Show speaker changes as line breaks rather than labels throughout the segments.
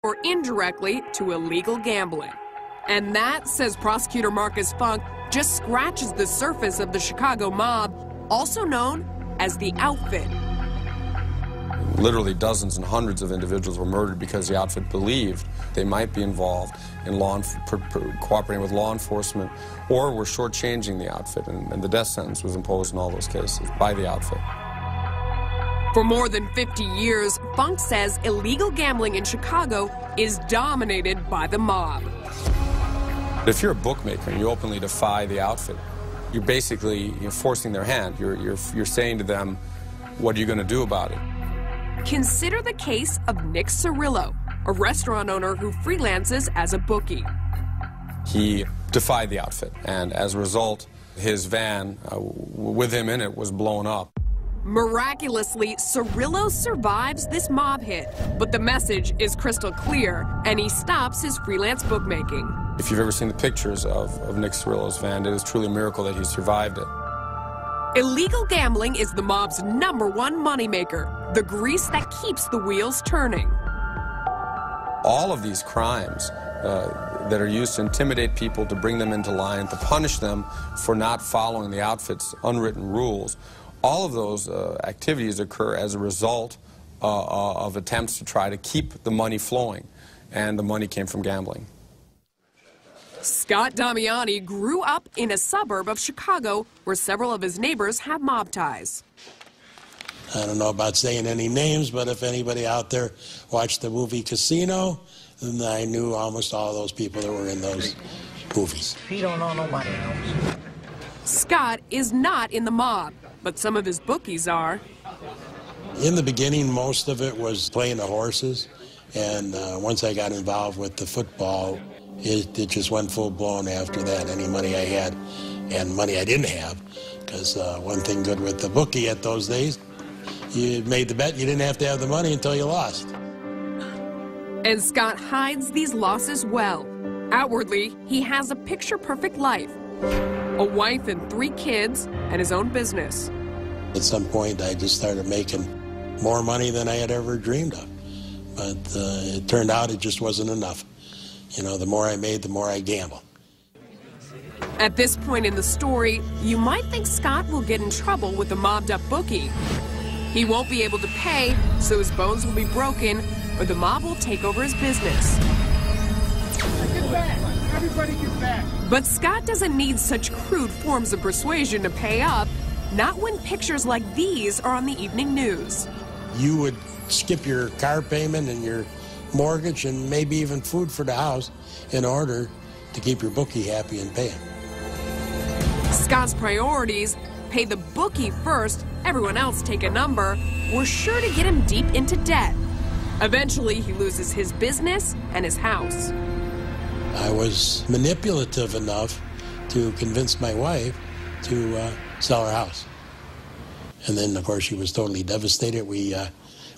or indirectly to illegal gambling. And that, says prosecutor Marcus Funk, just scratches the surface of the Chicago mob, also known as the Outfit.
Literally dozens and hundreds of individuals were murdered because the outfit believed they might be involved in cooperating with law enforcement, or were shortchanging the outfit, and the death sentence was imposed in all those cases by the outfit.
For more than 50 years, Funk says illegal gambling in Chicago is dominated by the mob.
If you're a bookmaker and you openly defy the outfit, you're basically forcing their hand. You're saying to them, what are you going to do about it?
Consider the case of Nick Cirillo, a restaurant owner who freelances as a bookie.
He defied the outfit, and as a result, his van with him in it was blown up.
Miraculously, Cirillo survives this mob hit, but the message is crystal clear, and he stops his freelance bookmaking.
If you've ever seen the pictures of Nick Cirillo's van, it is truly a miracle that he survived it.
Illegal gambling is the mob's #1 moneymaker, the grease that keeps the wheels turning.
All of these crimes that are used to intimidate people, to bring them into line, to punish them for not following the outfit's unwritten rules, all of those activities occur as a result of attempts to try to keep the money flowing, and the money came from gambling.
Scott Damiani grew up in a suburb of Chicago where several of his neighbors have mob ties.
I don't know about saying any names, but if anybody out there watched the movie Casino, then I knew almost all those people that were in those movies.
He don't know nobody else.
Scott is not in the mob, but some of his bookies are.
In the beginning, most of it was playing the horses, and once I got involved with the football, it just went full-blown after that. Any money I had and money I didn't have, because one thing good with the bookie at those days, you made the bet, you didn't have to have the money until you lost.
And Scott hides these losses well. Outwardly, he has a picture-perfect life, a wife and 3 kids, and his own business.
At some point, I just started making more money than I had ever dreamed of. But it turned out it just wasn't enough. You know, the more I made, the more I gambled.
At this point in the story, you might think Scott will get in trouble with the mobbed-up bookie. He won't be able to pay, so his bones will be broken, or the mob will take over his business.
Get back! Everybody get back!
But Scott doesn't need such crude forms of persuasion to pay up, not when pictures like these are on the evening news.
You would skip your car payment and your mortgage and maybe even food for the house in order to keep your bookie happy and pay him.
Scott's priorities, pay the bookie first, everyone else take a number, were sure to get him deep into debt. Eventually, he loses his business and his house.
I was manipulative enough to convince my wife to sell her house. And then, of course, she was totally devastated. We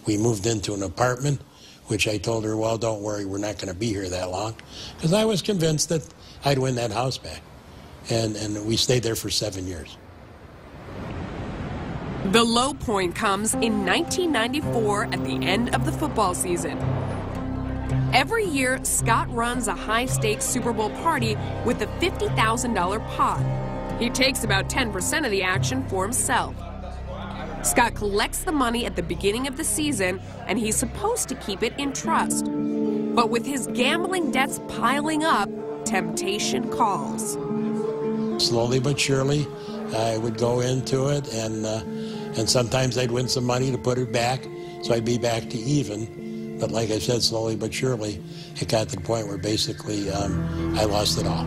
moved into an apartment, which I told her, well, don't worry, we're not going to be here that long, because I was convinced that I'd win that house back. And we stayed there for 7 years.
The low point comes in 1994 at the end of the football season. Every year, Scott runs a high-stakes Super Bowl party with a $50,000 pot. He takes about 10% of the action for himself. Scott collects the money at the beginning of the season, and he's supposed to keep it in trust. But with his gambling debts piling up, temptation calls.
Slowly but surely, I would go into it, and sometimes I'd win some money to put it back, so I'd be back to even. But like I said, slowly but surely, it got to the point where basically I lost it all.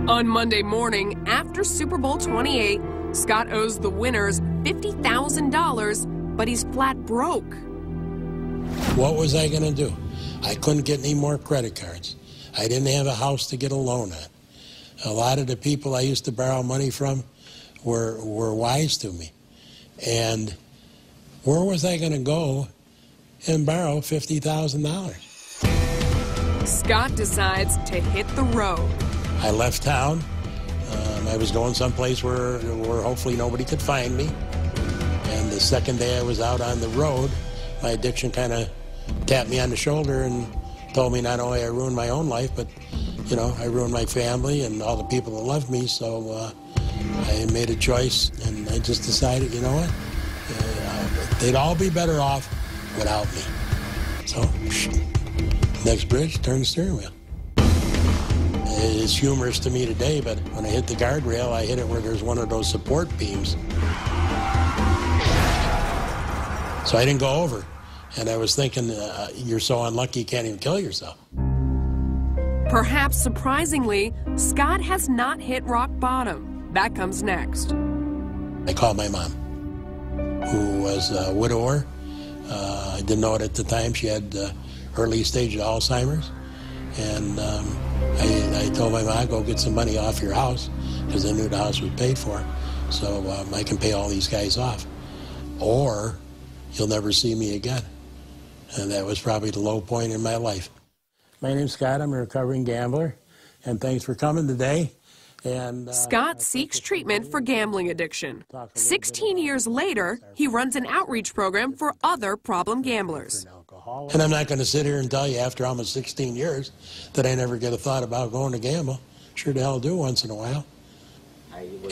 On Monday morning, after Super Bowl 28, Scott owes the winners $50,000, but he's flat broke.
What was I going to do? I couldn't get any more credit cards. I didn't have a house to get a loan on. A lot of the people I used to borrow money from were wise to me. And where was I going to go and borrow $50,000?
Scott decides to hit the road.
I left town. I was going someplace where hopefully nobody could find me. And the second day I was out on the road, my addiction kind of tapped me on the shoulder and told me not only I ruined my own life, but, you know, I ruined my family and all the people that loved me. So I made a choice, and I just decided, you know what, they'd all be better off without me. So, next bridge, turn the steering wheel. It's humorous to me today, but when I hit the guardrail, I hit it where there's one of those support beams. So I didn't go over. And I was thinking, you're so unlucky you can't even kill yourself.
Perhaps surprisingly, Scott has not hit rock bottom. That comes next.
I called my mom, who was a widower. I didn't know it at the time. She had early stage Alzheimer's. And I told my mom, go get some money off your house, because I knew the house was paid for. So I can pay all these guys off. Or you'll never see me again. And that was probably the low point in my life. My name's Scott. I'm a recovering gambler. And thanks for coming today. And
Scott seeks treatment for gambling addiction. 16 years later, he runs an outreach program for other problem gamblers.
And I'm not going to sit here and tell you after almost 16 years that I never get a thought about going to gamble. Sure the hell do once in a while.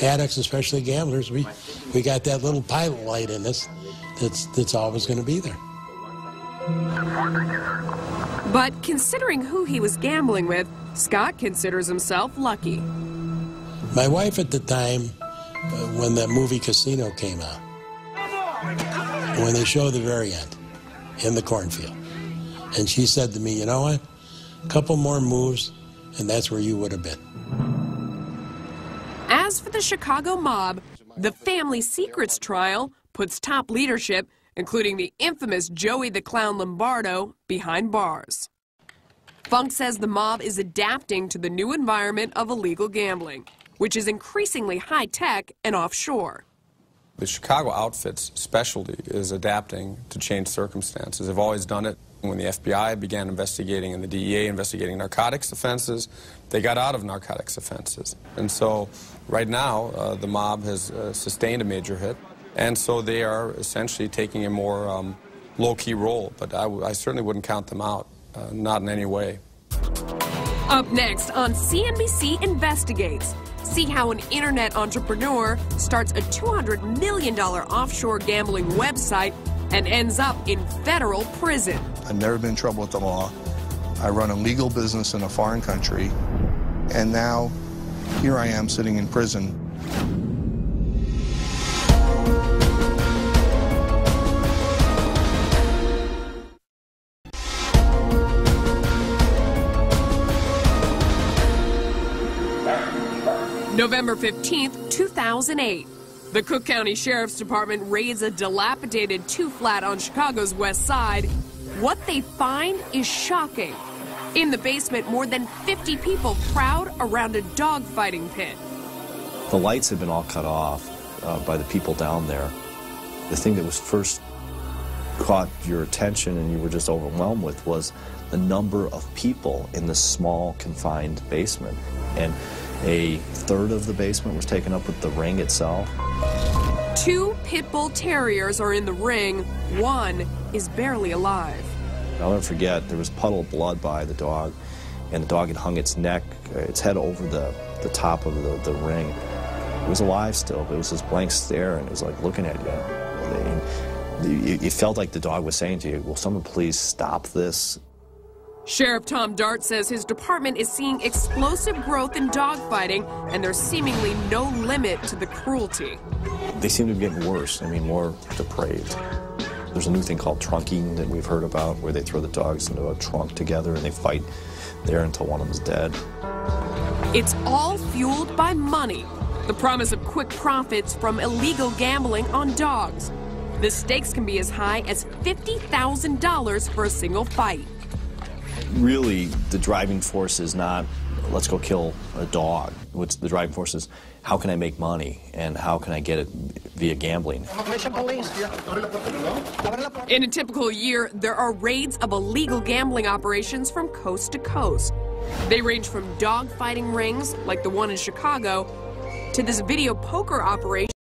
Addicts, especially gamblers, we got that little pilot light in us that's always going to be there.
But considering who he was gambling with, Scott considers himself lucky.
My wife at the time, when that movie Casino came out, when they showed the very end in the cornfield, and she said to me, you know what, a couple more moves and that's where you would have been.
As for the Chicago mob, the family secrets trial puts top leadership, including the infamous Joey the Clown Lombardo, behind bars. Funk says the mob is adapting to the new environment of illegal gambling, which is increasingly high-tech and offshore.
The Chicago outfit's specialty is adapting to changed circumstances. They've always done it. When the FBI began investigating and the DEA investigating narcotics offenses, they got out of narcotics offenses. And so right now, the mob has sustained a major hit. And so they are essentially taking a more low-key role. But I certainly wouldn't count them out, not in any way.
Up next on CNBC Investigates, see how an internet entrepreneur starts a $200 million offshore gambling website and ends up in federal prison.
I've never been in trouble with the law. I run a legal business in a foreign country. And now, here I am sitting in prison.
November 15th, 2008. The Cook County Sheriff's Department raids a dilapidated two-flat on Chicago's west side. What they find is shocking. In the basement, more than 50 people crowd around a dogfighting pit.
The lights had been all cut off by the people down there. The thing that was first caught your attention and you were just overwhelmed with was the number of people in this small, confined basement. And a third of the basement was taken up with the ring itself.
2 pit bull terriers are in the ring. One is barely alive.
I'll never forget, there was a puddle of blood by the dog, and the dog had hung its neck, its head over the top of the ring. It was alive still, but it was this blank stare, and it was like looking at you. It felt like the dog was saying to you, will someone please stop this?
Sheriff Tom Dart says his department is seeing explosive growth in dogfighting, and there's seemingly no limit to the cruelty.
They seem to be getting worse, more depraved. There's a new thing called trunking that we've heard about, where they throw the dogs into a trunk together and they fight there until one of them is dead.
It's all fueled by money, the promise of quick profits from illegal gambling on dogs. The stakes can be as high as $50,000 for a single fight.
Really, the driving force is not, let's go kill a dog. What's the driving force is, how can I make money, and how can I get it via gambling?
In a typical year, there are raids of illegal gambling operations from coast to coast. They range from dog fighting rings, like the one in Chicago, to this video poker operation